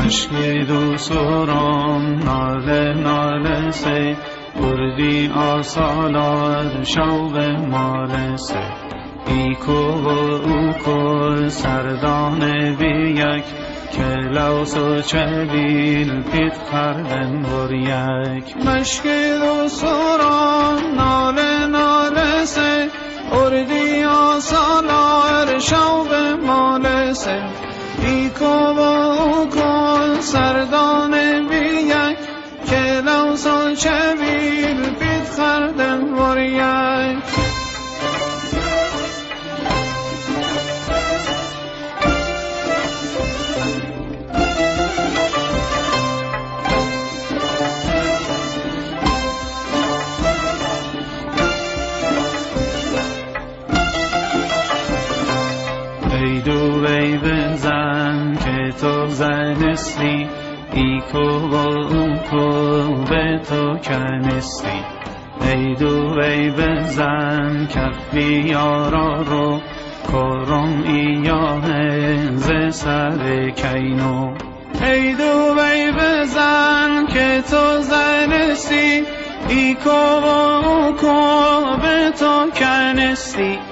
مشکی دو سرم ناله ناله سی بردی آسالار شوق مال سی ایکو و اوکو سردان بیک که لوس و چویل پیت کردن بر یک مشکی دو سرم ناله ناله سی بردی آسالار شوق مال سی ایکو و اوکو سردان بیک که لوس و چویل پیت کردن بر یک ای دو وی بزن که تو زنستی ایکو و اوکو به تو کنستی ای دو وی بزن کف بیارا رو کرم ایاه ز سر کینو ای دو وی بزن که تو زنستی ایکو و اوکو به تو کنستی